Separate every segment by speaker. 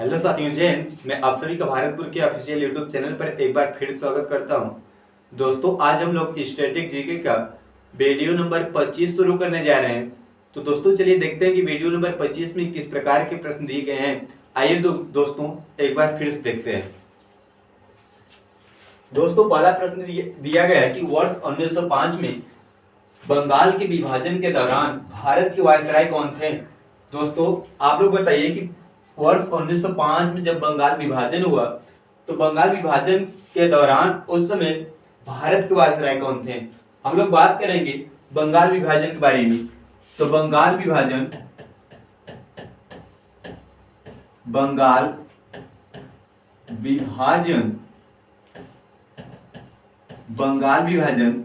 Speaker 1: Hello साथियों, जय हिंद। मैं आप सभी का भारतपुर के ऑफिशियल यूट्यूब चैनल पर एक बार फिर स्वागत करता हूं। दोस्तों, आज हम लोग स्टैटिक जीके का वीडियो नंबर 25 शुरू करने जा रहे हैं। तो दोस्तों, चलिए देखते हैं कि वीडियो नंबर 25 में किस प्रकार के प्रश्न दिए गए हैं। आइए दोस्तों एक बार फिर से देखते हैं। दोस्तों, पहला प्रश्न दिया गया है कि वर्ष 1905 में बंगाल के विभाजन के दौरान भारत के वायसराय कौन थे। दोस्तों, आप लोग बताइए कि वर्ष 1905 में जब बंगाल विभाजन हुआ तो बंगाल विभाजन के दौरान उस समय भारत के वायसराय कौन थे। हम लोग बात करेंगे बंगाल विभाजन के बारे में। तो बंगाल विभाजन बंगाल विभाजन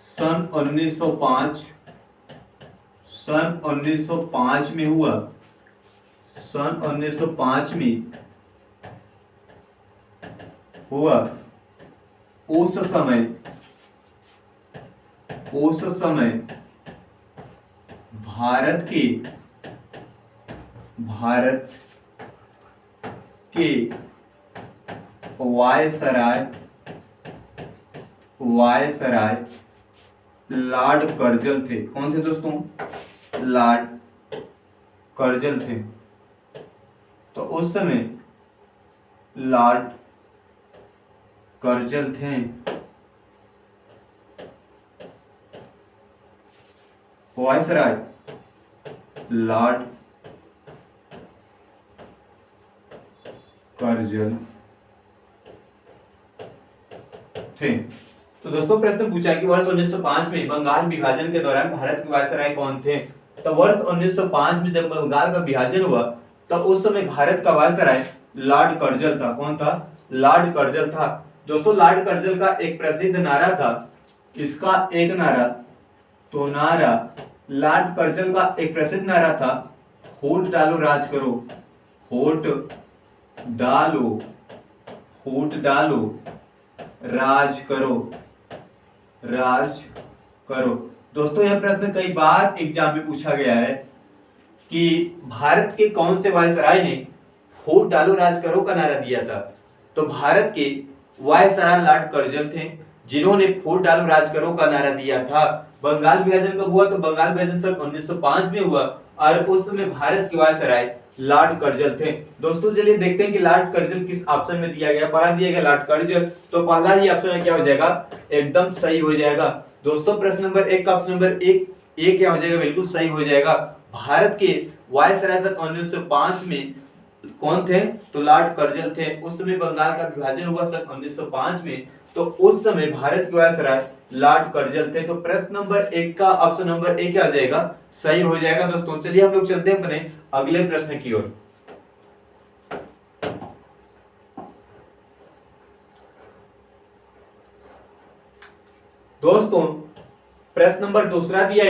Speaker 1: सन 1905 में हुआ। सन 1905 में हुआ। उस समय भारत के वायसराय लॉर्ड कर्जल थे। कौन थे दोस्तों? लॉर्ड कर्जल थे। तो उस समय लॉर्ड कर्जल थे। वायसराय लॉर्ड कर्जल थे। तो दोस्तों, प्रश्न पूछा कि वर्ष 1905 में बंगाल विभाजन के दौरान भारत के वायसराय कौन थे। तो वर्ष 1905 में जब बंगाल का विभाजन हुआ तो उस समय भारत का वायसराय लॉर्ड कर्जल था। कौन था? लॉर्ड कर्जल था। दोस्तों, लॉर्ड कर्जल का एक प्रसिद्ध नारा था। इसका एक नारा तो नारा लॉर्ड कर्जल का एक प्रसिद्ध नारा था, होठ डालो राज करो, होठ डालो राज करो। दोस्तों, यह प्रश्न कई बार एग्जाम में पूछा गया है कि भारत के कौन से वायसराय ने होठ डालो राज करो का नारा दिया था। तो भारत के वायसराय लॉर्ड कर्जल थे जिन्होंने होठ डालो राज करो का नारा दिया था। बंगाल विभाजन कब हुआ? तो बंगाल विभाजन सन 1905 में हुआ और उस समय भारत के वायसराय लॉर्ड कर्जल थे। दोस्तों, चलिए देखते हैं कि लॉर्ड कर्जल किस ऑप्शन में दिया गया। पहला दिया गया लॉर्ड कर्जल, तो पहला ही ऑप्शन क्या हो जाएगा? एकदम सही हो जाएगा। दोस्तों, प्रश्न नंबर 1 का ऑप्शन नंबर एक क्या हो जाएगा? बिल्कुल सही हो जाएगा। भारत के वायसराय सन 1905 में कौन थे? तो लॉर्ड कर्जल थे। उस समय बंगाल का विभाजन हुआ सन 1905 में, तो उस समय भारत के वायसराय लॉर्ड कर्जल थे। तो प्रश्न नंबर 1 का ऑप्शन नंबर ए क्या हो जाएगा? सही हो जाएगा। दोस्तों, चलिए हम लोग चलते हैं अपने अगले प्रश्न की ओर। दोस्तों, प्रश्न नंबर दूसरा दिया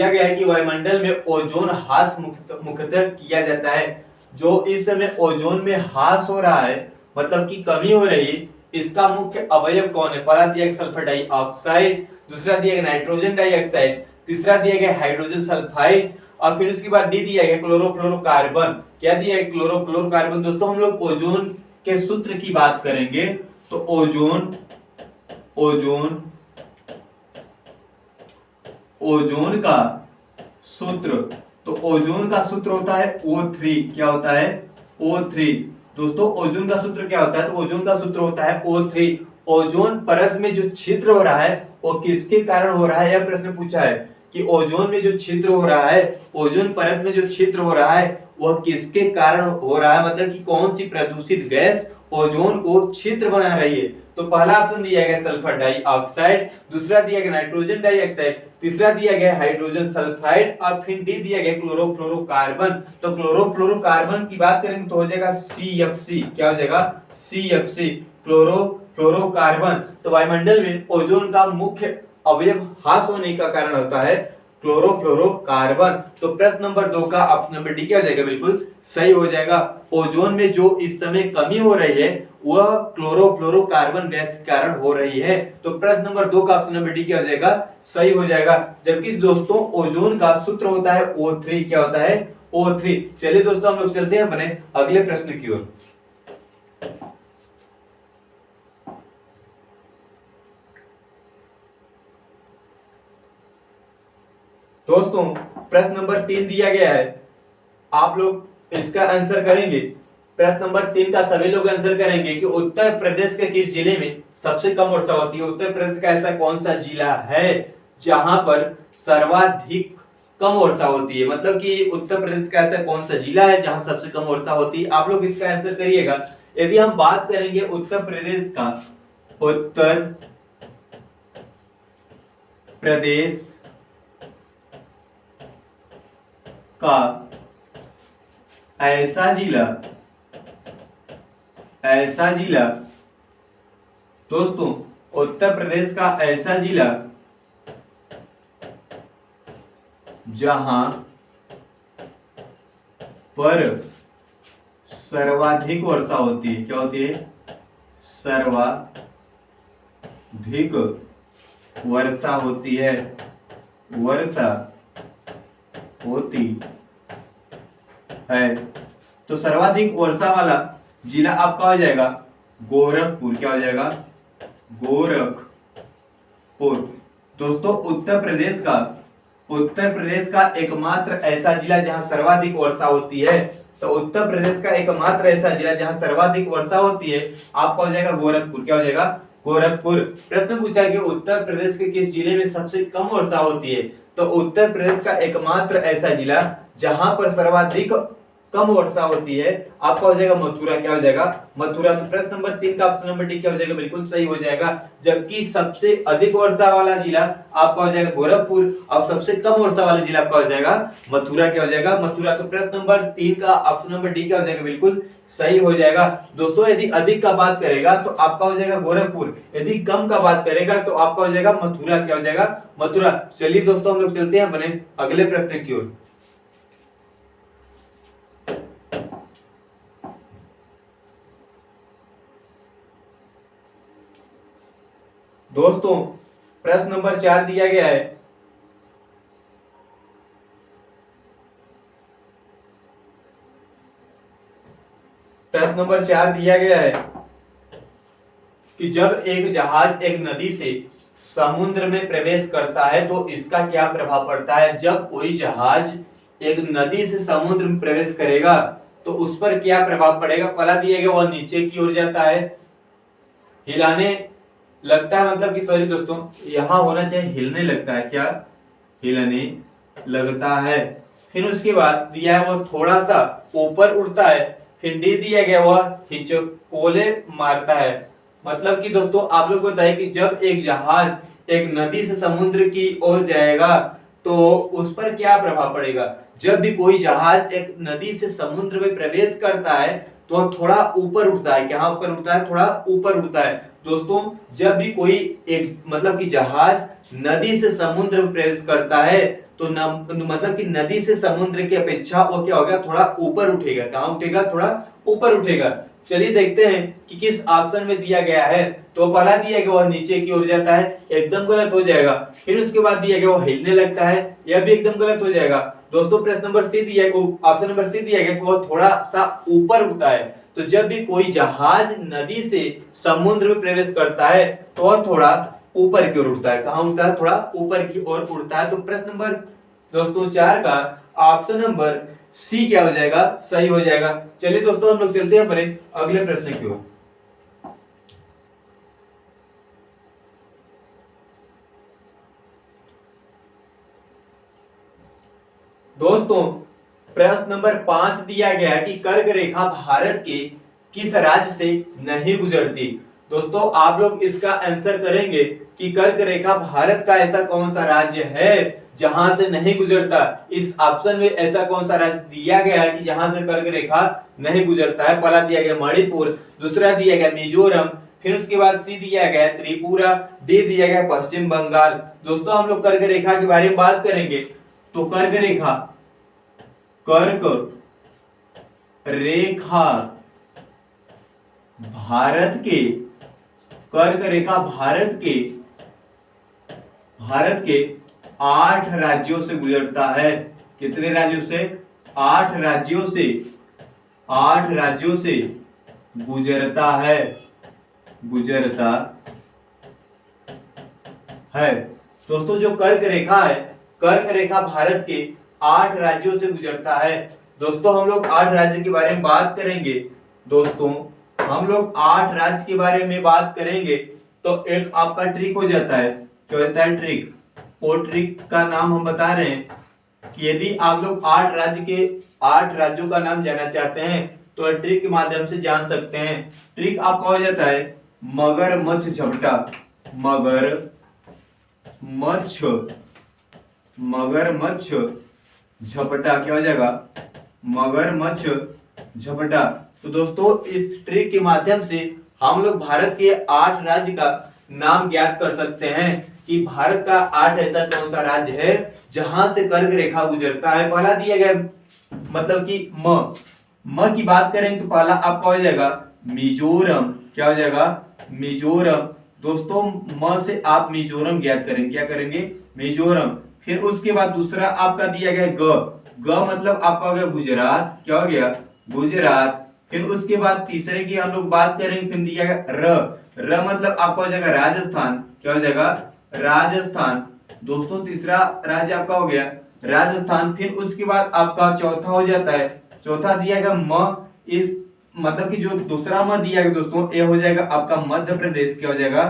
Speaker 1: गया है कि वायुमंडल में ओजोन ह्रास मुख्यतः किया जाता है। जो इस समय ओजोन में ह्रास हो रहा है, मतलब कि कमी हो रही है, इसका मुख्य अवयव कौन है? पहला दिया गया सल्फर डाइऑक्साइड, दूसरा दिया गया नाइट्रोजन डाइऑक्साइड, तीसरा दिया गया हाइड्रोजन सल्फाइड और फिर उसके बाद डी दिया गया क्लोरोफ्लोरोकार्बन। क्या दिया है? क्लोरोफ्लोरोकार्बन। दोस्तों, हम लोग ओजोन के सूत्र की बात करेंगे। तो ओजोन का सूत्र, तो ओजोन का सूत्र होता है O3। क्या होता है? O3। दोस्तों, ओजोन का सूत्र क्या होता है? तो ओजोन का सूत्र होता है O3। ओजोन परत में जो छिद्र हो रहा है वो किसके कारण हो रहा है? यह प्रश्न पूछा है कि ओजोन में जो छिद्र हो रहा है, ओजोन परत में जो छिद्र हो रहा है वह किसके कारण हो रहा है, मतलब कि कौन सी प्रदूषित गैस ओजोन को छिद्र बना रही है। तो पहला ऑप्शन दिया गया सल्फर डाइऑक्साइड, दूसरा दिया गया नाइट्रोजन डाइऑक्साइड, तीसरा दिया गया हाइड्रोजन सल्फाइड और फिर डी दिया गया क्लोरोफ्लोरोकार्बन। तो क्लोरोफ्लोरोकार्बन की बात करेंगे तो हो जाएगा CFC। क्या हो जाएगा? CFC, chlorofluorocarbon. तो वायुमंडल में ओजोन का मुख्य अवयव ह्रास होने का कारण होता है क्लोरोफ्लोरोकार्बन। तो प्रश्न नंबर 2 का ऑप्शन नंबर डी क्या हो जाएगा, बिल्कुल सही हो जाएगा। ओजोन में जो इस समय कमी हो रही है वह क्लोरोफ्लोरोकार्बन गैस के कारण हो रही है। तो प्रश्न नंबर 2 का ऑप्शन नंबर डी क्या हो जाएगा, सही हो जाएगा। जबकि दोस्तों ओजोन का सूत्र होता है O3, क्या होता है, O3। चलिए दोस्तों हम लोग चलते हैं अपने अगले प्रश्न की ओर। दोस्तों प्रश्न नंबर 3 दिया गया है, आप लोग इसका आंसर करेंगे। प्रश्न नंबर 3 का सभी लोग आंसर करेंगे कि उत्तर प्रदेश के किस जिले में सबसे कम वर्षा होती है। उत्तर प्रदेश का ऐसा कौन सा जिला है जहां पर सर्वाधिक कम वर्षा होती है, मतलब कि उत्तर प्रदेश का ऐसा कौन सा जिला है जहां सबसे कम वर्षा होती है। आप लोग इसका आंसर करिएगा। यदि हम बात करेंगे उत्तर प्रदेश का, उत्तर प्रदेश का ऐसा जिला दोस्तों, उत्तर प्रदेश का ऐसा जिला जहां पर सर्वाधिक वर्षा होती है, क्या होती है, सर्वाधिक वर्षा होती है, वर्षा होती है। तो सर्वाधिक वर्षा वाला जिला आपका हो जाएगा गोरखपुर, क्या हो जाएगा, गोरखपुर। दोस्तों उत्तर प्रदेश का एकमात्र ऐसा जिला जहां सर्वाधिक वर्षा होती है, तो उत्तर प्रदेश का एकमात्र ऐसा जिला जहां सर्वाधिक वर्षा होती है आपका हो जाएगा गोरखपुर, क्या हो जाएगा, गोरखपुर। प्रश्न पूछा कि उत्तर प्रदेश के किस जिले में सबसे कम वर्षा होती है, तो उत्तर प्रदेश का एकमात्र ऐसा जिला जहां पर सर्वाधिक कम वर्षा होती है आपका हो जाएगा मथुरा, क्या हो जाएगा, मथुरा। तो प्रश्न नंबर 3 का ऑप्शन नंबर डी क्या हो जाएगा, बिल्कुल सही हो जाएगा। जबकि सबसे अधिक वर्षा वाला जिला आपका हो जाएगा गोरखपुर और सबसे कम वर्षा वाला जिला आपका हो जाएगा मथुरा, क्या हो जाएगा, मथुरा। तो प्रश्न नंबर 3 का ऑप्शन नंबर डी क्या हो जाएगा, बिल्कुल सही हो जाएगा। दोस्तों यदि अधिक का बात करेगा तो आपका हो जाएगा गोरखपुर, यदि कम का बात करेगा तो आपका हो जाएगा मथुरा, क्या हो जाएगा, मथुरा। चलिए दोस्तों हम लोग चलते हैं अपने अगले प्रश्न की ओर। दोस्तों प्रश्न नंबर 4 दिया गया है, प्रश्न नंबर 4 दिया गया है कि जब एक जहाज एक नदी से समुद्र में प्रवेश करता है तो इसका क्या प्रभाव पड़ता है। जब कोई जहाज एक नदी से समुद्र में प्रवेश करेगा तो उस पर क्या प्रभाव पड़ेगा। पहला दिया गया वह नीचे की ओर जाता है, हिलाने लगता है, मतलब कि सॉरी दोस्तों यहां होना चाहिए हिलने लगता है, क्या, हिलने लगता है। फिर उसके बाद दिया है वो थोड़ा सा ऊपर उड़ता है। फिर डी दिया गया वह हिचकोले मारता है। मतलब कि दोस्तों आप लोग को बताइए कि जब एक जहाज एक नदी से समुद्र की ओर जाएगा तो उस पर क्या प्रभाव पड़ेगा। जब भी कोई जहाज एक नदी से समुद्र में प्रवेश करता है तो थोड़ा ऊपर उठता है, क्या ऊपर उठता है, थोड़ा ऊपर उठता है। दोस्तों जब भी कोई एक मतलब कि जहाज नदी से समुद्र में प्रवेश करता है तो मतलब कि नदी से समुद्र की अपेक्षा वो क्या होगा, थोड़ा ऊपर उठेगा, कहाँ उठेगा, थोड़ा ऊपर उठेगा। चलिए देखते हैं कि किस ऑप्शन में दिया गया है। तो पहला दिया गया वह नीचे की ओर जाता है, एकदम गलत हो जाएगा। फिर उसके बाद दिया गया वो हिलने लगता है, यह भी एकदम गलत हो जाएगा। दोस्तों प्रश्न नंबर सी दिया गया, ऑप्शन नंबर सी दिया गया कि वो थोड़ा सा ऊपर उठता है। तो जब भी कोई जहाज नदी से समुद्र में प्रवेश करता है तो वह थोड़ा ऊपर की ओर उठता है, कहाँ उठता है, थोड़ा ऊपर की ओर उठता है। तो प्रश्न नंबर दोस्तों 4 का ऑप्शन नंबर सी क्या हो जाएगा, सही हो जाएगा। चलिए दोस्तों हम लोग चलते हैं अपने अगले प्रश्न की ओर। दोस्तों प्रश्न नंबर 5 दिया गया है कि कर्क रेखा भारत के किस राज्य से नहीं गुजरती। दोस्तों आप लोग इसका आंसर करेंगे कि कर्क रेखा भारत का ऐसा कौन सा राज्य है जहां से नहीं गुजरता। इस ऑप्शन में ऐसा कौन सा राज्य दिया गया है कि जहां से कर्क रेखा नहीं गुजरता है। पहला दिया गया मणिपुर, दूसरा दिया गया मिजोरम, फिर उसके बाद सी दिया गया है त्रिपुरा, डी दिया गया पश्चिम बंगाल। दोस्तों हम लोग कर्क रेखा के बारे में बात करेंगे। तो कर्क रेखा भारत के कर्क रेखा भारत के 8 राज्यों से गुजरता है। कितने राज्यों से? 8 राज्यों से गुजरता है। दोस्तों जो कर्क रेखा भारत के 8 राज्यों से गुजरता है। दोस्तों हम लोग 8 राज्य के बारे में बात करेंगे। दोस्तों हम लोग 8 राज्य के बारे में बात करेंगे तो एक आपका ट्रिक हो जाता है। क्या होता है? ट्रिक। वो ट्रिक का नाम हम बता रहे हैं कि यदि आप लोग 8 राज्यों का नाम जानना चाहते हैं तो ट्रिक के माध्यम से जान सकते हैं। ट्रिक आपका हो जाता है मगरमच्छ झपटा। मगरमच्छ झपटा। क्या हो जाएगा? मगरमच्छ झपटा। तो दोस्तों इस ट्रिक के माध्यम से हम लोग भारत के 8 राज्य का नाम ज्ञात कर सकते हैं कि भारत का 8 ऐसा कौन सा राज्य है जहां से कर्क रेखा गुजरता है। पहला दिया गया मतलब कि म की बात करें तो पहला आपका हो जाएगा मिजोरम। क्या हो जाएगा? मिजोरम। दोस्तों म से आप मिजोरम ज्ञात करेंगे। क्या करेंगे? मिजोरम। फिर उसके बाद दूसरा आपका दिया गया ग मतलब आपका हो गया गुजरात। क्या हो गया? गुजरात। फिर उसके बाद तीसरे की हम लोग बात करेंगे। फिर दिया गया र मतलब आपका हो जाएगा राजस्थान। क्या हो जाएगा? राजस्थान। दोस्तों तीसरा राज्य आपका हो गया राजस्थान। फिर उसके बाद आपका चौथा हो जाता है, चौथा दिया गया म, इस मतलब कि जो दूसरा म दिया गया दोस्तों ये हो जाएगा आपका मध्य प्रदेश। क्या हो जाएगा?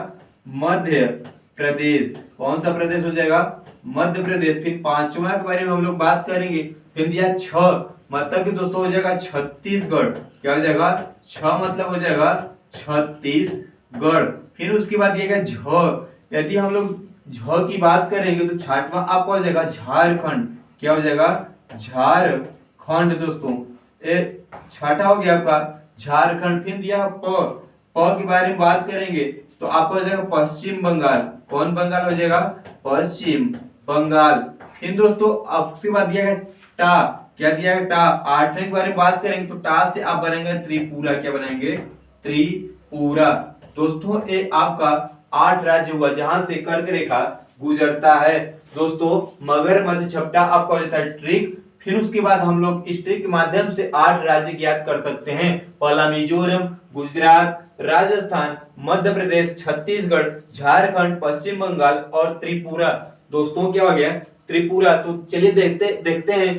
Speaker 1: मध्य प्रदेश। कौन सा प्रदेश हो जाएगा? मध्य प्रदेश। फिर पांचवा के बारे में हम लोग बात करेंगे। फिर दिया छ मतलब कि दोस्तों हो जाएगा छत्तीसगढ़। क्या हो जाएगा? छ मतलब हो जाएगा छत्तीसगढ़। फिर उसके बाद दिया गया झ। यदि हम लोग झ की बात करेंगे तो छठवां आपका हो जाएगा झारखंड। क्या हो जाएगा? झारखंड। दोस्तों ये छठा हो गया आपका झारखंड। फिर दिया प के बारे में बात करेंगे तो आपका हो जाएगा पश्चिम बंगाल। कौन बंगाल हो जाएगा? पश्चिम बंगाल। फिर दोस्तों आपके बाद दिया है टा। क्या दिया है? टा। आठवें के बारे में बात करेंगे तो टा से आप बनाएंगे त्रिपुरा। क्या बनाएंगे? त्रिपुरा। दोस्तों ये आपका 8 राज्य हुआ जहां से कर्क रेखा गुजरता है। दोस्तों मगरमच्छ झपटा आपका हो जाता है ट्रिक। फिर उसके बाद हम लोग इस ट्रिक के माध्यम से 8 राज्य ज्ञात कर सकते हैं। पहला मिजोरम, गुजरात, राजस्थान, मध्य प्रदेश, छत्तीसगढ़, झारखंड, पश्चिम बंगाल और त्रिपुरा। दोस्तों क्या हो गया? त्रिपुरा। तो चलिए देखते हैं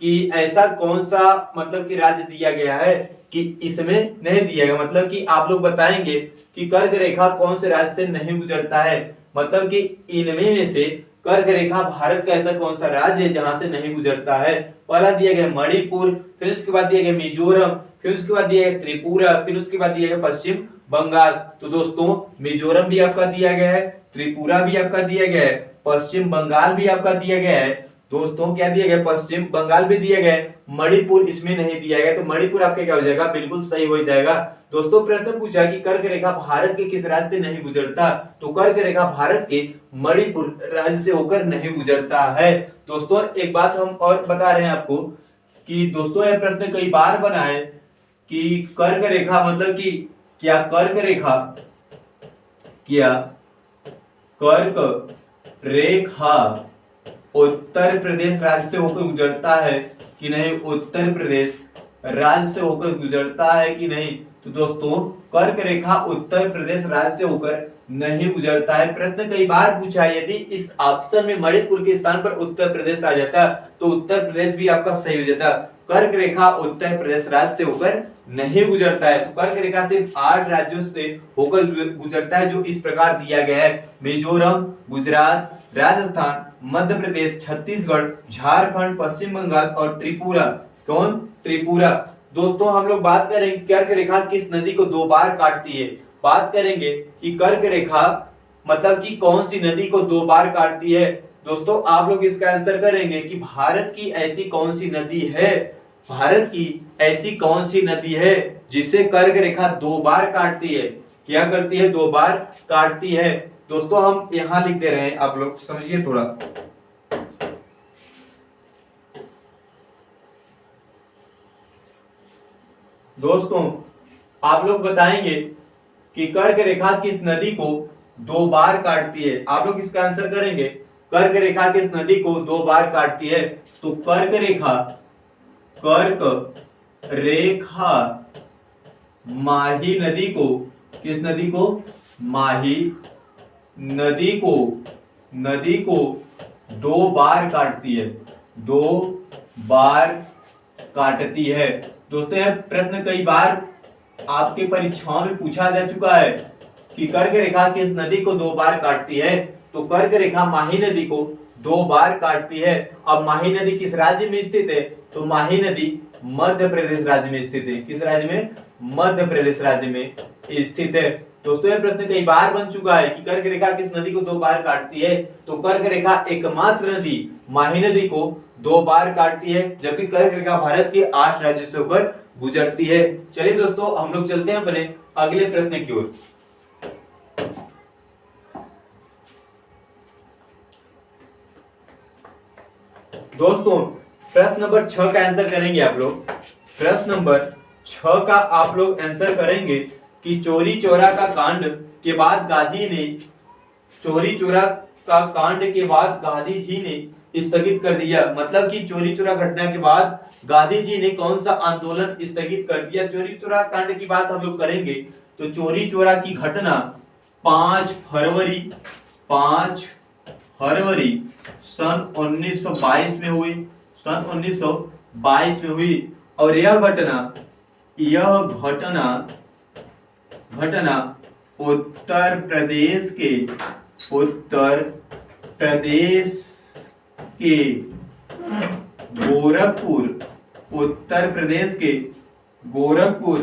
Speaker 1: कि ऐसा कौन सा मतलब कि राज्य दिया गया है कि इसमें नहीं दिया गया। मतलब कि आप लोग बताएंगे कि कर्क रेखा कौन से राज्य से नहीं गुजरता है। मतलब कि इनमें में से कर्क रेखा भारत का ऐसा कौन सा राज्य है जहां से नहीं गुजरता है। पहला दिया गया मणिपुर, फिर उसके बाद दिया गया मिजोरम, फिर उसके बाद दिया गया त्रिपुरा, फिर उसके बाद दिया गया पश्चिम बंगाल। तो दोस्तों मिजोरम भी आपका दिया गया है, त्रिपुरा भी आपका दिया गया है, पश्चिम बंगाल भी आपका दिया गया है। दोस्तों क्या दिया गया? पश्चिम बंगाल भी दिया गया है, मणिपुर इसमें नहीं दिया गया। तो मणिपुर आपका क्या हो जाएगा? बिल्कुल सही हो जाएगा। दोस्तों प्रश्न पूछा कि कर्क रेखा भारत के किस राज्य से नहीं गुजरता। तो कर्क रेखा भारत के मणिपुर राज्य से होकर नहीं गुजरता है। दोस्तों एक बात हम और बता रहे हैं आपको कि दोस्तों यह प्रश्न कई बार बना है कि कर्क रेखा मतलब कि क्या कर्क रेखा उत्तर प्रदेश राज्य से होकर गुजरता है कि नहीं, उत्तर प्रदेश राज्य से होकर गुजरता है कि नहीं। तो दोस्तों कर्क रेखा उत्तर प्रदेश राज्य से होकर नहीं गुजरता है। प्रश्न कई बार पूछा है यदि इस ऑप्शन में मणिपुर के स्थान पर उत्तर प्रदेश आ जाता तो उत्तर प्रदेश भी आपका सही हो जाता। कर्क रेखा उत्तर प्रदेश राज्य से होकर नहीं गुजरता है। तो कर्क रेखा सिर्फ 8 राज्यों से होकर गुजरता है जो इस प्रकार दिया गया है। मिजोरम, गुजरात, राजस्थान, मध्य प्रदेश, छत्तीसगढ़, झारखंड, पश्चिम बंगाल और त्रिपुरा। कौन? त्रिपुरा। दोस्तों हम लोग बात करेंगे कर्क रेखा किस नदी को 2 बार काटती है। बात करेंगे कि कर्क रेखा मतलब कि कौन सी नदी को 2 बार काटती है। दोस्तों आप लोग इसका आंसर करेंगे कि भारत की ऐसी कौन सी नदी है, भारत की ऐसी कौन सी नदी है जिसे कर्क रेखा 2 बार काटती है। क्या करती है, 2 बार काटती है। दोस्तों हम यहां लिख दे रहे हैं, आप लोग समझिए थोड़ा। दोस्तों आप लोग बताएंगे कि कर्क रेखा किस नदी को 2 बार काटती है। आप लोग इसका आंसर करेंगे, कर्क रेखा किस नदी को 2 बार काटती है। तो कर्क रेखा माही नदी को, किस नदी को, माही नदी को 2 बार काटती है, 2 बार काटती है। दोस्तों यह प्रश्न कई बार आपके परीक्षाओं में पूछा जा चुका है कि कर्क रेखा किस नदी को 2 बार काटती है। तो कर्क रेखा माही नदी को 2 बार काटती है। अब माही नदी किस राज्य में स्थित है, तो माही नदी मध्य प्रदेश राज्य में स्थित है। किस राज्य में, मध्य प्रदेश राज्य में स्थित है। दोस्तों यह प्रश्न कई बार बन चुका है कि कर्क रेखा किस नदी को 2 बार काटती है। तो कर्क रेखा एकमात्र नदी माही नदी को 2 बार काटती है, जबकि कर्क रेखा भारत के 8 राज्यों से होकर गुजरती है। चलिए दोस्तों हम लोग चलते हैं अपने अगले प्रश्न की ओर। दोस्तों प्रश्न नंबर 6 का आंसर करेंगे आप लोग। प्रश्न नंबर 6 का आप लोग आंसर करेंगे कि चोरी चोरा का कांड के बाद गांधी ने, चोरी चोरा का कांड के बाद गांधी जी ने स्थगित कर दिया। मतलब कि चोरी चोरा घटना के बाद गांधी जी ने कौन सा आंदोलन स्थगित कर दिया। चोरी चोरा कांड की बात हम लोग करेंगे तो चोरी चोरा की घटना 5 फरवरी सन 1922 में हुई, सन 1922 में हुई। और यह घटना उत्तर प्रदेश के गोरखपुर, उत्तर प्रदेश के गोरखपुर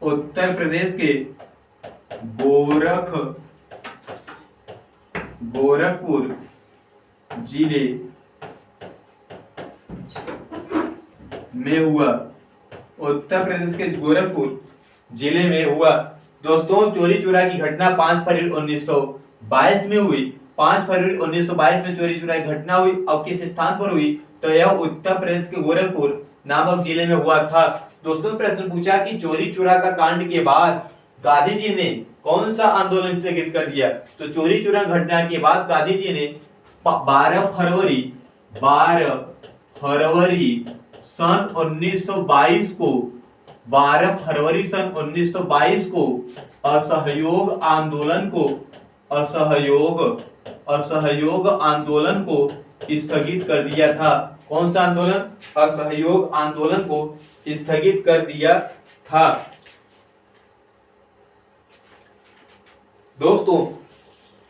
Speaker 1: उत्तर प्रदेश के गोरखपुर जिले में हुआ, उत्तर प्रदेश के गोरखपुर जिले में हुआ। दोस्तों चोरी चोरा की घटना 5 फरवरी 1922 में हुई। 5 फरवरी 1922 में चोरी चोरा की घटना हुई। और किस स्थान पर हुई, तो यह उत्तर प्रदेश के गोरखपुर नामक जिले में हुआ था। दोस्तों प्रश्न पूछा कि चोरी चोरा का कांड के बाद गांधी जी ने कौन सा आंदोलन स्थगित कर दिया। तो चोरी चोरा घटना के बाद गांधी जी ने 12 फरवरी सन 1922 को, 12 फरवरी सन 1922 को असहयोग आंदोलन को स्थगित कर दिया था। कौन सा आंदोलन, असहयोग आंदोलन को स्थगित कर दिया था। दोस्तों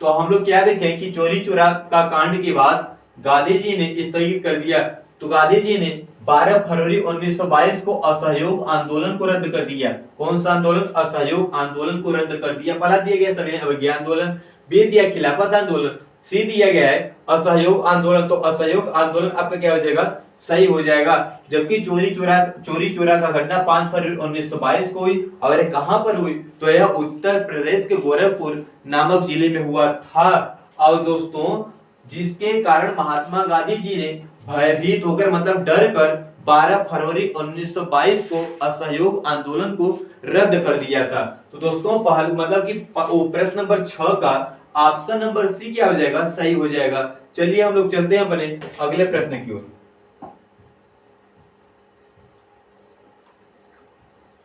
Speaker 1: तो हम लोग क्या देखें कि चोरी चोरा का कांड के बाद गांधी जी ने स्थगित कर दिया। तो गांधी जी ने 12 फरवरी 1922 को असहयोग आंदोलन को रद्द कर दिया। कौन सा आंदोलन, असहयोग आंदोलन को रद्द कर दिया। पहला दिया गया सविनय अवज्ञा आंदोलन, बी दिया खिलाफत आंदोलन, सी दिया गया है असहयोग आंदोलन। तो असहयोग आंदोलन आपका क्या हो जाएगा, सही हो जाएगा। जबकि चोरी चोरा का घटना 5 फरवरी 1922 को हुई। और यह कहां पर हुई, तो यह उत्तर प्रदेश के गोरखपुर नामक जिले में हुआ था। और दोस्तों जिसके कारण महात्मा गांधी जी ने भयभीत होकर, मतलब डर कर 12 फरवरी 1922 को असहयोग आंदोलन को रद्द कर दिया था। तो दोस्तों मतलब कि प्रश्न नंबर 6 का ऑप्शन नंबर सी क्या हो जाएगा, सही हो जाएगा। चलिए हम लोग चलते हैं अपने अगले प्रश्न की ओर।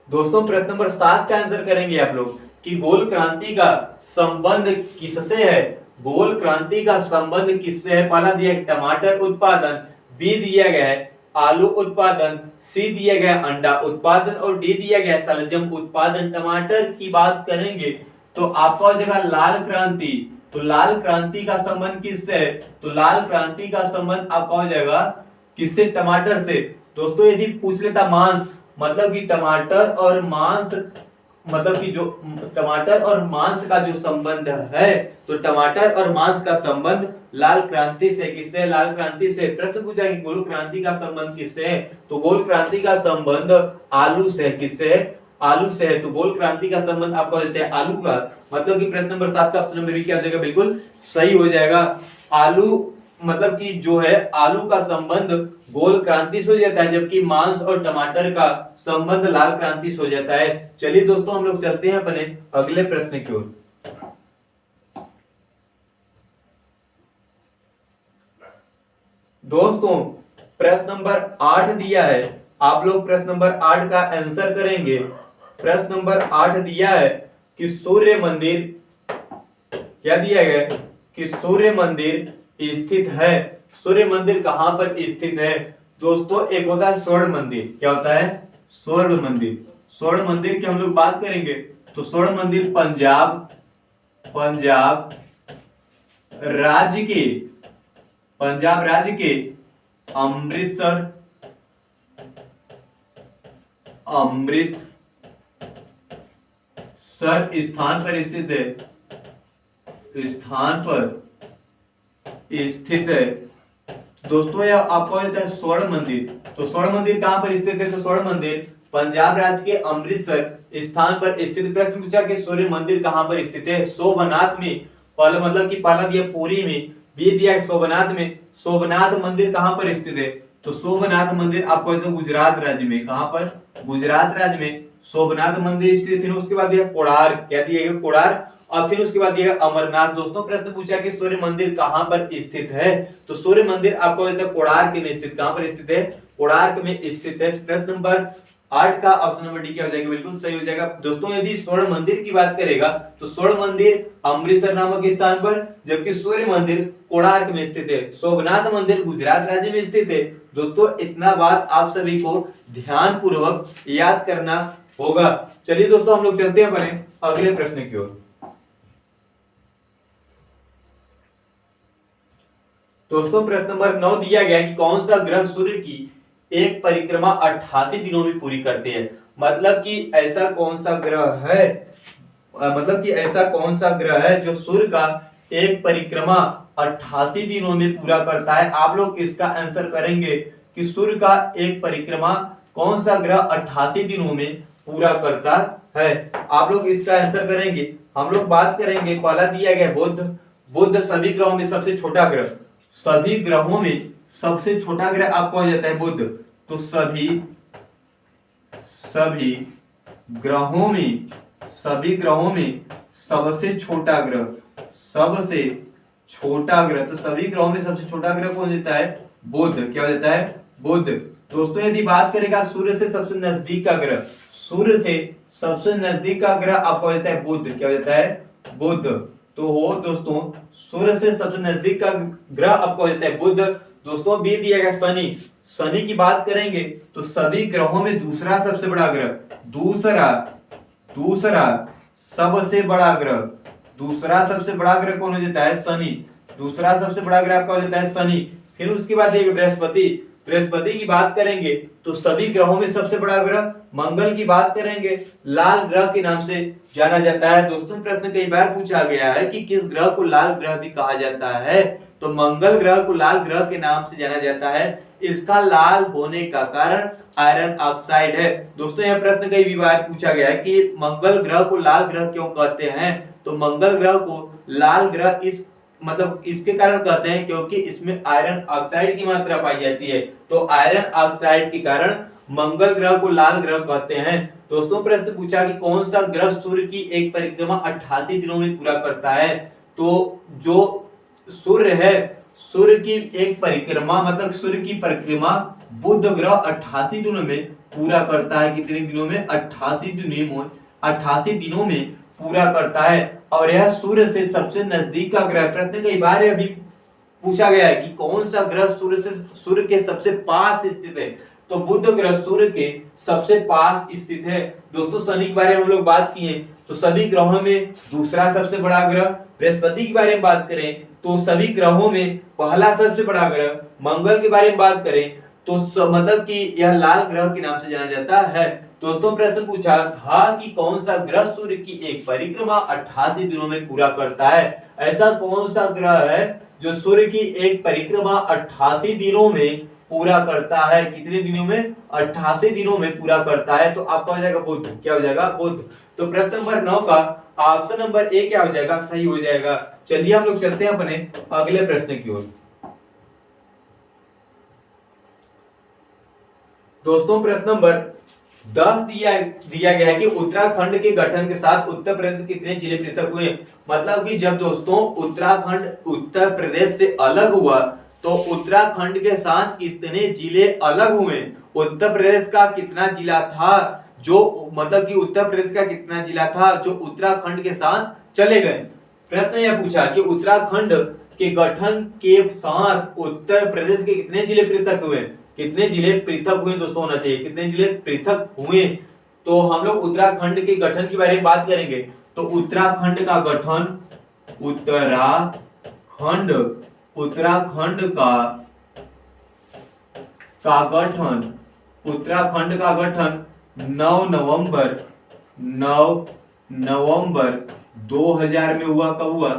Speaker 1: दोस्तों प्रश्न नंबर 7 का आंसर करेंगे आप लोग कि गोल क्रांति का संबंध किससे है। गोल क्रांति का संबंध किससे है। पहला दिया टमाटर उत्पादन, बी दिया गया है आलू उत्पादन, सी दिया गया अंडा उत्पादन और डी दिया गया शलजम उत्पादन। टमाटर की बात करेंगे तो आपका हो जाएगा लाल क्रांति। तो लाल क्रांति का संबंध किससे है, तो लाल क्रांति का संबंध आपका हो जाएगा किससे, टमाटर से। दोस्तों यदि पूछ लेता मांस, मतलब कि टमाटर और मांस मतलब कि जो टमाटर और मांस का जो संबंध है, तो टमाटर और मांस का संबंध लाल क्रांति से, किससे? लाल क्रांति से। प्रश्न पूछा कि गोल क्रांति का संबंध किससे है? तो गोल क्रांति का संबंध आलू से, किससे? आलू से है। तो गोल क्रांति का संबंध आपको देते हैं आलू का, मतलब कि प्रश्न नंबर 7 का ऑप्शन नंबर बी क्या हो जाएगा? बिल्कुल सही हो जाएगा। आलू मतलब कि जो है आलू का संबंध गोल क्रांति से हो जाता है, जबकि मांस और टमाटर का संबंध लाल क्रांति से हो जाता है। चलिए दोस्तों हम लोग चलते हैं अपने अगले प्रश्न की ओर। दोस्तों प्रश्न नंबर 8 दिया है, आप लोग प्रश्न नंबर 8 का आंसर करेंगे। प्रश्न नंबर 8 दिया है कि सूर्य मंदिर, क्या दिया गया कि सूर्य मंदिर स्थित है। सूर्य मंदिर कहां पर स्थित है? दोस्तों एक होता है स्वर्ण मंदिर, क्या होता है? स्वर्ण मंदिर। स्वर्ण मंदिर की हम लोग बात करेंगे तो स्वर्ण मंदिर पंजाब राज्य के, पंजाब राज्य के अमृतसर स्थान पर स्थित है, स्थान पर स्थित है। दोस्तों यह आपको देता है स्वर्ण मंदिर। तो स्वर्ण मंदिर कहां पर स्थित है? तो स्वर्ण मंदिर पंजाब राज्य के अमृतसर स्थान पर स्थित। प्रश्न पूछा कि सूर्य मंदिर कहां पर स्थित है? सोमनाथ में, पहला मतलब कि पहला दिया पुरी में, बी दिया सोमनाथ में। सोमनाथ मंदिर कहां पर स्थित है? तो सोमनाथ मंदिर आपको तो गुजरात राज्य में, कहां पर? गुजरात राज्य में सोमनाथ मंदिर स्थित है। उसके बाद दिया कोणार्क, क्या दिया? कोणार्क। और फिर उसके बाद दिया अमरनाथ। दोस्तों प्रश्न पूछा कि सूर्य मंदिर कहां पर स्थित है? तो सूर्य मंदिर आपको कोणार्क में स्थित, कहां पर स्थित है? कोणार्क में स्थित है। प्रश्न नंबर 8 का ऑप्शन नंबर डी क्या हो जाएगा? बिल्कुल सही हो जाएगा। दोस्तों यदि स्वर्ण मंदिर की बात करेगा तो स्वर्ण मंदिर अमृतसर नामक स्थान पर, जबकि सूर्य मंदिर कोणार्क में स्थित है। सोमनाथ मंदिर गुजरात राज्य में स्थित है। दोस्तों इतना बात आप सभी को ध्यान पूर्वक याद करना होगा। चलिए दोस्तों हम लोग चलते हैं अपने अगले प्रश्न की ओर। दोस्तों प्रश्न नंबर 9 दिया गया कि कौन सा ग्रह सूर्य की एक परिक्रमा 88 दिनों में पूरी करते हैं। मतलब कि ऐसा कौन सा ग्रह है, मतलब कि ऐसा कौन सा ग्रह है जो सूर्य का एक परिक्रमा 88 दिनों में पूरा करता है। आप लोग इसका आंसर करेंगे कि सूर्य का एक परिक्रमा कौन सा ग्रह 88 दिनों में पूरा करता है। आप लोग इसका आंसर करेंगे। हम लोग बात करेंगे, पहला दिया गया बुध सभी ग्रहों में सबसे छोटा ग्रह, सभी ग्रहों में सबसे छोटा ग्रह आपको हो जाता है बुध। तो सभी ग्रहों में सबसे छोटा ग्रह, तो सभी ग्रहों में सबसे छोटा ग्रह कौन देता है? बुध। क्या हो जाता है? बुध। दोस्तों यदि बात करेगा सूर्य से सबसे नजदीक का ग्रह, सूर्य से सबसे नजदीक का ग्रह आपको देता है बुध। क्या हो जाता है? बुध। तो हो दोस्तों सूर्य से सबसे नजदीक का ग्रह आपको देता है बुध। दोस्तों बी दिया गया शनि। शनि की बात करेंगे तो सभी ग्रहों में दूसरा सबसे बड़ा ग्रह, दूसरा सबसे बड़ा ग्रह, दूसरा सबसे बड़ा ग्रह कौन हो जाता है? शनि। दूसरा सबसे बड़ा ग्रह आपका हो जाता है शनि। फिर उसके बाद बृहस्पति की बात करेंगे तो सभी ग्रहों में सबसे बड़ा ग्रह। मंगल की बात करेंगे, लाल ग्रह के नाम से जाना जाता है। दोस्तों प्रश्न कई बार पूछा गया है कि किस ग्रह को लाल ग्रह भी कहा जाता है। तो मंगल ग्रह को लाल ग्रह के नाम से जाना जाता है। इसका लाल होने का कारण आयरन ऑक्साइड है। दोस्तों यह प्रश्न कई बार पूछा गया है कि मंगल ग्रह को लाल ग्रह क्यों कहते हैं। तो मंगल ग्रह को लाल ग्रह इसके कारण कहते हैं क्योंकि इसमें आयरन ऑक्साइड की मात्रा पाई जाती है। तो आयरन ऑक्साइड के कारण मंगल ग्रह को लाल ग्रह कहते हैं। दोस्तों प्रश्न पूछा कि कौन सा ग्रह सूर्य की एक परिक्रमा 88 दिनों में पूरा करता है। तो जो सूर्य है, सूर्य की एक परिक्रमा मतलब सूर्य की परिक्रमा बुध ग्रह 88 दिनों में पूरा करता है। कितने दिनों में? 88 दिनों में पूरा करता है। और यह सूर्य से सबसे नजदीक का ग्रह। प्रश्न कई बार अभी पूछा गया है कि कौन सा ग्रह सूर्य के सबसे पास स्थित है। तो बुध ग्रह सूर्य के सबसे पास स्थित है। दोस्तों शनि के बारे में हम लोग बात किए तो सभी ग्रहों में दूसरा सबसे बड़ा ग्रह। बृहस्पति के बारे में बात करें तो सभी ग्रहों में पहला सबसे बड़ा ग्रह। मंगल के बारे में बात करें तो मतलब कि यह लाल ग्रह के नाम से जाना जाता है। दोस्तों प्रश्न पूछा था कि कौन सा ग्रह सूर्य की एक परिक्रमा 88 दिनों में पूरा करता है। ऐसा कौन सा ग्रह है जो सूर्य की एक परिक्रमा 88 दिनों में पूरा करता है? कितने दिनों में? 88 दिनों में पूरा करता है। तो आपका हो जाएगा बुध। क्या हो जाएगा? बुध। तो प्रश्न नंबर 9 का ऑप्शन नंबर ए क्या हो जाएगा? सही हो जाएगा। चलिए हम लोग चलते हैं अपने अगले प्रश्न की ओर। दोस्तों प्रश्न नंबर 10 दिया गया है कि उत्तराखंड के गठन के साथ उत्तर प्रदेश कितने जिले पृथक हुए? मतलब कि जब दोस्तों उत्तराखंड उत्तर प्रदेश से अलग हुआ तो उत्तराखंड के साथ कितने जिले अलग हुए? उत्तर प्रदेश का कितना जिला था जो मतलब कि उत्तर प्रदेश का कितना जिला था जो उत्तराखंड के साथ चले गए? प्रश्न यह पूछा कि उत्तराखंड के गठन के साथ उत्तर प्रदेश के कितने जिले पृथक हुए? कितने जिले पृथक हुए दोस्तों होना चाहिए, कितने जिले पृथक हुए? तो हम लोग उत्तराखंड के गठन के बारे में बात करेंगे। तो उत्तराखंड का गठन उत्तराखंड का गठन 9 नवंबर 2000 में हुआ। कब हुआ?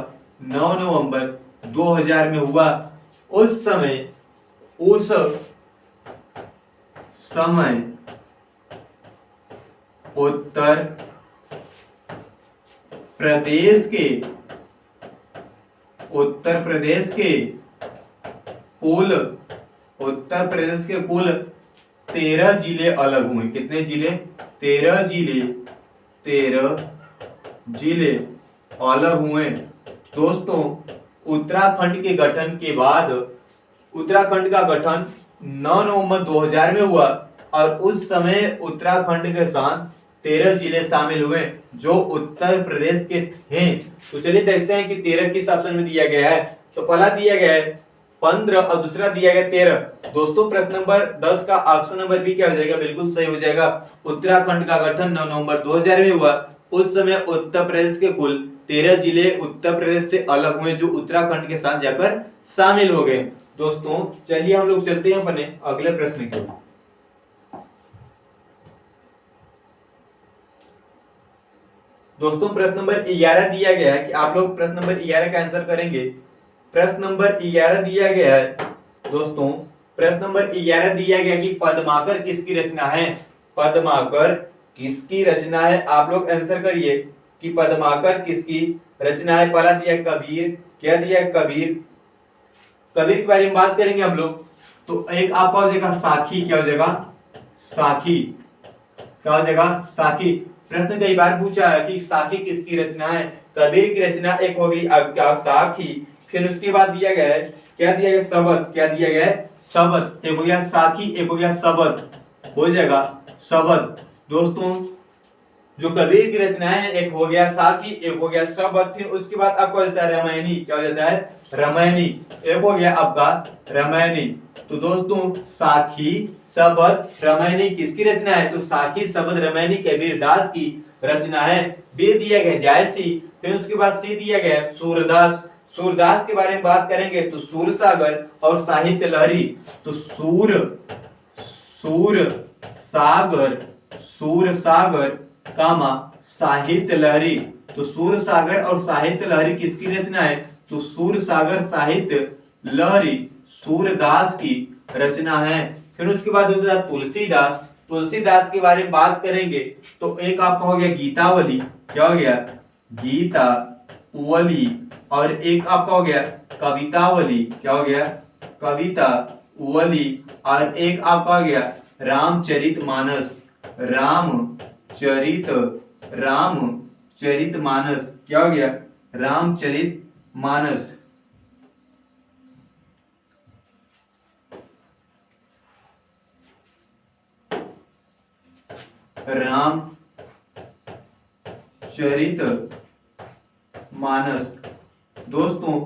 Speaker 1: 9 नवंबर 2000 में हुआ। उस समय उत्तर प्रदेश के कुल 13 जिले अलग हुए। कितने जिले? 13 जिले अलग हुए। दोस्तों उत्तराखंड के गठन के बाद उत्तराखंड का गठन 9 नवंबर 2000 में हुआ और उस समय उत्तराखंड के साथ 13 जिले शामिल हुए जो उत्तर प्रदेश के थे। तो चलिए देखते हैं कि 13 किस ऑप्शन में दिया गया है। तो पहला दिया गया है 15 और दूसरा दिया गया 13। दोस्तों प्रश्न नंबर 10 का ऑप्शन नंबर बी क्या हो जाएगा? बिल्कुल सही हो जाएगा। उत्तराखंड का गठन 9 नवंबर 2000 में हुआ। उस समय उत्तर प्रदेश के कुल 13 जिले उत्तर प्रदेश से अलग हुए जो उत्तराखंड के साथ जाकर शामिल हो गए। दोस्तों चलिए हम लोग चलते हैं अपने अगले प्रश्न की ओर। दोस्तों प्रश्न नंबर 11 दिया गया है कि आप लोग प्रश्न नंबर 11 का आंसर करेंगे। प्रश्न नंबर 11 दिया गया है दोस्तों, प्रश्न नंबर 11 दिया गया कि पद्माकर किसकी रचना है? पद्माकर किसकी रचना है? आप लोग आंसर करिए कि पद्माकर किसकी रचना है। पहला दिया कबीर। क्या दिया? कबीर। कबीर के बारे में बात करेंगे हम लोग। तो एक आपका हो जाएगा साखी। क्या हो जाएगा? साखी। क्या हो जाएगा? साखी। प्रश्न कई बार पूछा है कि साखी किसकी रचना है? कबीर की रचना। एक हो गई आपका साखी। फिर उसके बाद दिया गया है क्या दिया गया? शबद। क्या दिया गया है? शबद। एक हो गया साखी, एक हो गया शबद। हो जाएगा शबद। दोस्तों जो कबीर की रचना है एक हो गया साखी, एक हो गया शबद। फिर उसके बाद आपका हो जाता है रामायणी। क्या हो जाता है? रामायणी। एक हो गया आपका रामायणी। तो दोस्तों साखी, शबद, रामायणी किसकी रचना है? तो साखी, शबद, रामायणी कबीर दास की रचना है। बी दिया गया जायसी। फिर उसके बाद सी दिया गया सूरदास। सूरदास के बारे में बात करेंगे तो सूरसागर और साहित्य लहरी। तो सूरसागर कामा साहित्य लहरी। तो सूरसागर और साहित्य लहरी किसकी रचना है? तो सूरसागर साहित्य लहरी सूरदास की रचना है। फिर उसके बाद तुलसीदास। तुलसीदास के बारे में बात करेंगे तो एक आपका हो गया गीतावली। क्या हो गया? गीतावली। और एक आपका हो गया कवितावली। क्या हो गया? कवितावली। और एक आपका हो गया रामचरितमानस। रामचरितमानस। क्या हो गया? रामचरितमानस। रामचरितमानस। दोस्तों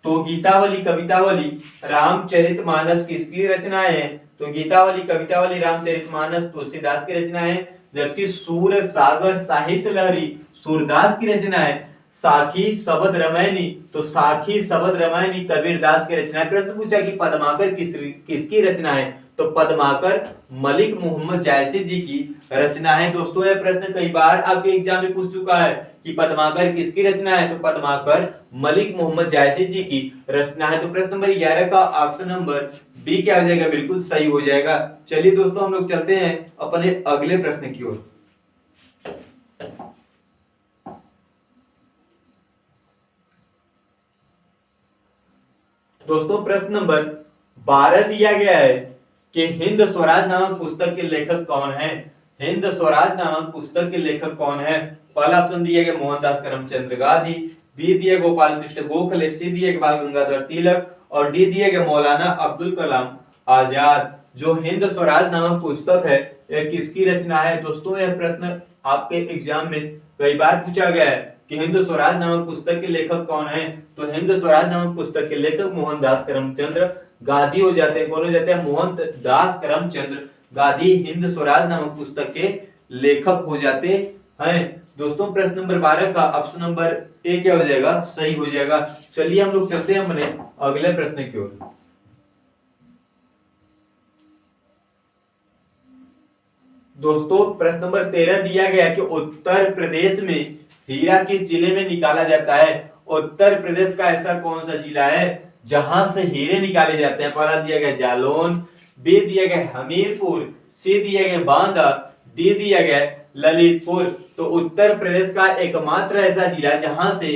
Speaker 1: तो गीतावली, कवितावली, रामचरितमानस किसकी रचनाएं हैं? तो गीतावली, कवितावली, रामचरितमानस तुलसीदास की रचना है। जबकि सूरसागर साहित्य लहरी सूरदास की रचना है। साखी, शबद, रामायणी। तो साखी, शबद, रामायणी कबीर दास की रचना है। प्रश्न पूछा कि पद्माकर किसकी रचना है? तो पद्माकर मलिक मोहम्मद जायसी जी की रचना है। दोस्तों यह प्रश्न कई बार आपके एग्जाम में पूछ चुका है कि पद्माकर किसकी रचना है, तो पद्माकर मलिक मोहम्मद जायसी जी की रचना है। तो प्रश्न नंबर 11 का ऑप्शन नंबर बी क्या हो जाएगा, बिल्कुल सही हो जाएगा। चलिए दोस्तों हम लोग चलते हैं अपने अगले प्रश्न की ओर। दोस्तों प्रश्न नंबर 12 दिया गया है कि हिंद स्वराज नामक पुस्तक के लेखक कौन है। हिंद स्वराज नामक पुस्तक के लेखक कौन है। पहला ऑप्शन दिया गया मोहनदास करमचंद गांधी, बी दिया गोपाल कृष्ण गोखले, सी दिया गया बाल गंगाधर तिलक और डी दिया गया मौलाना अब्दुल कलाम आजाद। जो हिंद स्वराज नामक पुस्तक है यह किसकी रचना है। दोस्तों यह प्रश्न आपके एग्जाम में कई बार पूछा गया है कि हिंद स्वराज नामक पुस्तक के लेखक कौन है। तो हिंद स्वराज नामक पुस्तक के लेखक मोहनदास करमचंद गांधी हो जाते हैं। कौन हो जाते हैं, मोहनदास करमचंद गांधी हिंद स्वराज नामक पुस्तक के लेखक हो जाते हैं। दोस्तों प्रश्न नंबर 12 का ऑप्शन नंबर ए क्या हो जाएगा, सही हो जाएगा। चलिए हम लोग चलते हैं अपने अगले प्रश्न की ओर। दोस्तों प्रश्न नंबर 13 दिया गया कि उत्तर प्रदेश में हीरा किस जिले में निकाला जाता है। उत्तर प्रदेश का ऐसा कौन सा जिला है जहां से हीरे निकाले जाते हैं। पहला दिया गया जालौन, बी दिया गया हमीरपुर, सी दिया गया बांदा, डी दिया गया ललितपुर। तो उत्तर प्रदेश का एकमात्र ऐसा जिला जहां से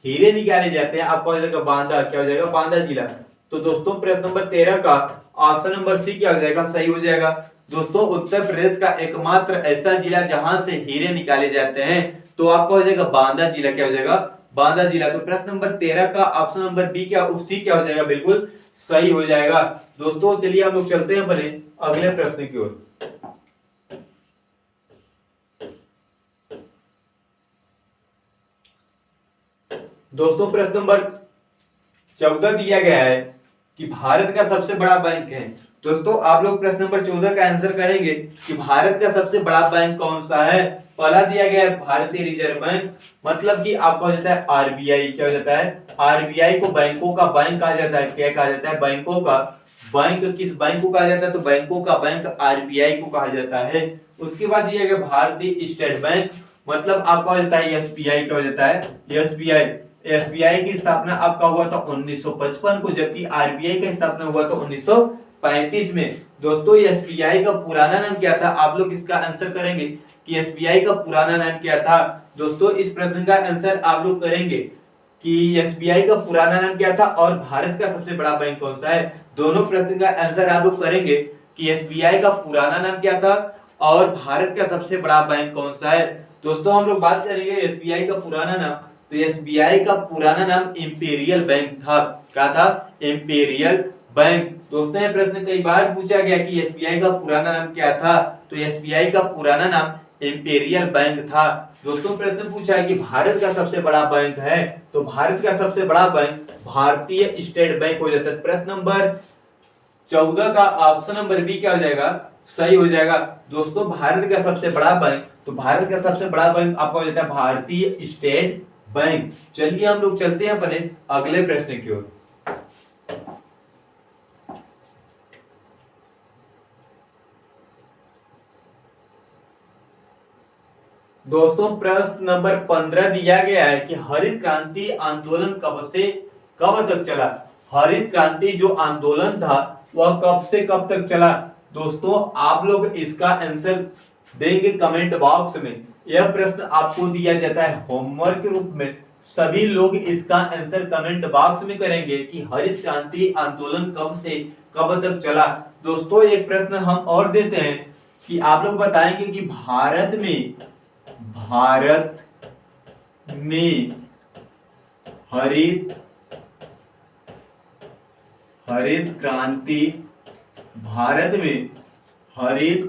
Speaker 1: हीरे निकाले जाते हैं आपका हो जाएगा बांदा। क्या हो जाएगा, बांदा जिला। तो दोस्तों प्रश्न नंबर 13 का ऑप्शन नंबर सी क्या हो जाएगा, सही हो जाएगा। दोस्तों उत्तर प्रदेश का एकमात्र ऐसा जिला जहां से हीरे निकाले जाते हैं तो आपका हो जाएगा बांदा जिला। क्या हो जाएगा, बांदा जिला। तो प्रश्न नंबर 13 का ऑप्शन नंबर बी क्या सी क्या हो जाएगा, बिल्कुल सही हो जाएगा। दोस्तों चलिए हम लोग चलते हैं अपने अगले प्रश्न की ओर। दोस्तों प्रश्न नंबर 14 दिया गया है कि भारत का सबसे बड़ा बैंक है। दोस्तों आप लोग प्रश्न नंबर 14 का आंसर करेंगे कि भारत का सबसे बड़ा बैंक कौन सा है। पहला दिया गया है भारतीय रिजर्व बैंक, मतलब कि आपका हो जाता है आरबीआई। क्या हो जाता है, आरबीआई को बैंकों का बैंक कहा जाता है। क्या कहा जाता है, बैंकों का बैंक। किस बैंक को कहा जाता है, तो बैंकों का बैंक आरबीआई को कहा जाता है। उसके बाद दिया गया भारतीय स्टेट बैंक, मतलब आपका हो जाता है एसबीआई। क्या हो जाता है, एसबीआई। एसबीआई की स्थापना आपका हुआ था 1955 को, जबकि आरबीआई का स्थापना हुआ था 1935 में। दोस्तों एसबीआई का पुराना नाम क्या था, आप लोग इसका आंसर करेंगे कि एसबीआई का पुराना नाम क्या था। दोस्तों इस प्रश्न का आंसर आप लोग करेंगे कि एसबीआई का पुराना नाम क्या था और भारत का सबसे बड़ा बैंक कौन सा है। दोनों प्रश्न का आंसर आप लोग करेंगे कि एसबीआई का पुराना नाम क्या था और भारत का सबसे बड़ा बैंक कौन सा है। दोस्तों हम लोग बात करेंगे एसबीआई का पुराना नाम, तो एसबीआई का पुराना नाम इंपीरियल बैंक था। क्या था, इंपीरियल बैंक। दोस्तों ये प्रश्न कई बार पूछा गया कि एसबीआई का पुराना नाम क्या था, तो एसबीआई का पुराना नाम इंपीरियल बैंक था। दोस्तों प्रश्न पूछा है कि भारत का सबसे बड़ा बैंक है, तो भारत का सबसे बड़ा बैंक भारतीय स्टेट बैंक हो जाता है। प्रश्न नंबर 14 का ऑप्शन नंबर बी क्या हो जाएगा, सही हो जाएगा। दोस्तों भारत का सबसे बड़ा बैंक, तो भारत का सबसे बड़ा बैंक आपका हो जाता है भारतीय स्टेट बैंक। चलिए हम लोग चलते हैं अपने अगले प्रश्न की ओर। दोस्तों प्रश्न नंबर 15 दिया गया है कि हरित क्रांति आंदोलन कब से कब तक चला। हरित क्रांति जो आंदोलन था वह कब से कब तक चला। दोस्तों आप लोग इसका आंसर देंगे कमेंट बॉक्स में। यह प्रश्न आपको दिया जाता है होमवर्क के रूप में। सभी लोग इसका आंसर कमेंट बॉक्स में करेंगे कि हरित क्रांति आंदोलन कब से कब तक चला। दोस्तों एक प्रश्न हम और देते हैं कि आप लोग बताएंगे कि भारत में हरित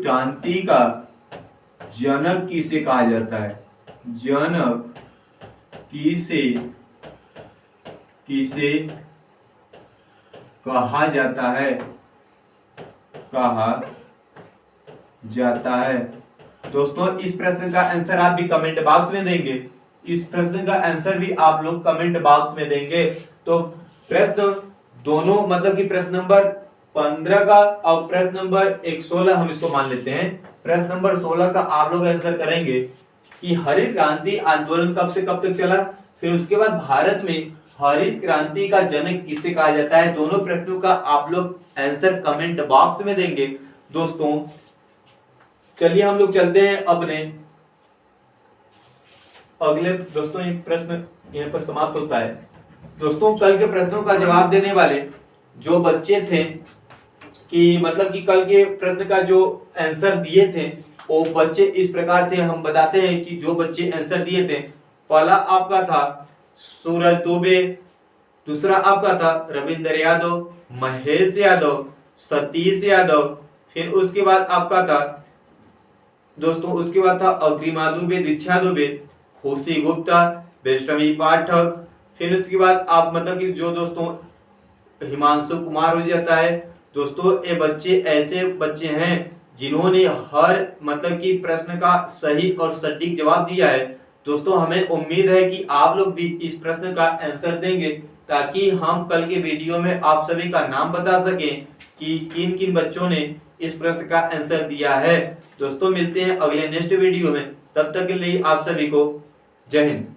Speaker 1: क्रांति का जनक किसे कहा जाता है। जनक किसे कहा जाता है। दोस्तों इस प्रश्न का आंसर आप भी कमेंट बॉक्स में देंगे। इस प्रश्न का आंसर भी आप लोग कमेंट बॉक्स में देंगे। तो प्रश्न दोनों मतलब कि प्रश्न नंबर 15 का और प्रश्न नंबर 16 हम इसको मान लेते हैं। प्रश्न नंबर 16 का आप लोग आंसर करेंगे कि हरित क्रांति आंदोलन कब से कब तक चला, फिर उसके बाद भारत में हरित क्रांति का जनक किसे कहा जाता है। दोनों प्रश्नों का आप लोग आंसर कमेंट बॉक्स में देंगे। दोस्तों चलिए हम लोग चलते हैं अपने अगले। दोस्तों ये प्रश्न यहाँ पर समाप्त होता है। दोस्तों कल के प्रश्नों का जवाब देने वाले जो बच्चे थे कि मतलब कि कल के प्रश्न का जो आंसर दिए थे वो बच्चे इस प्रकार थे। हम बताते हैं कि जो बच्चे आंसर दिए थे, पहला आपका था सूरज दुबे, दूसरा आपका था रविंद्र यादव, महेश यादव, सतीश यादव, फिर उसके बाद आपका था दोस्तों उसके बाद था अग्रिमा दुबे, दीक्षा दुबे, खुशी गुप्ता, वैष्णवी पाठक, फिर उसके बाद आप मतलब कि जो दोस्तों हिमांशु कुमार हो जाता है। दोस्तों ये बच्चे ऐसे बच्चे हैं जिन्होंने हर मतलब कि प्रश्न का सही और सटीक जवाब दिया है। दोस्तों हमें उम्मीद है कि आप लोग भी इस प्रश्न का आंसर देंगे ताकि हम कल के वीडियो में आप सभी का नाम बता सकें कि किन किन बच्चों ने इस प्रश्न का आंसर दिया है। दोस्तों मिलते हैं अगले नेक्स्ट वीडियो में, तब तक के लिए आप सभी को जय हिंद।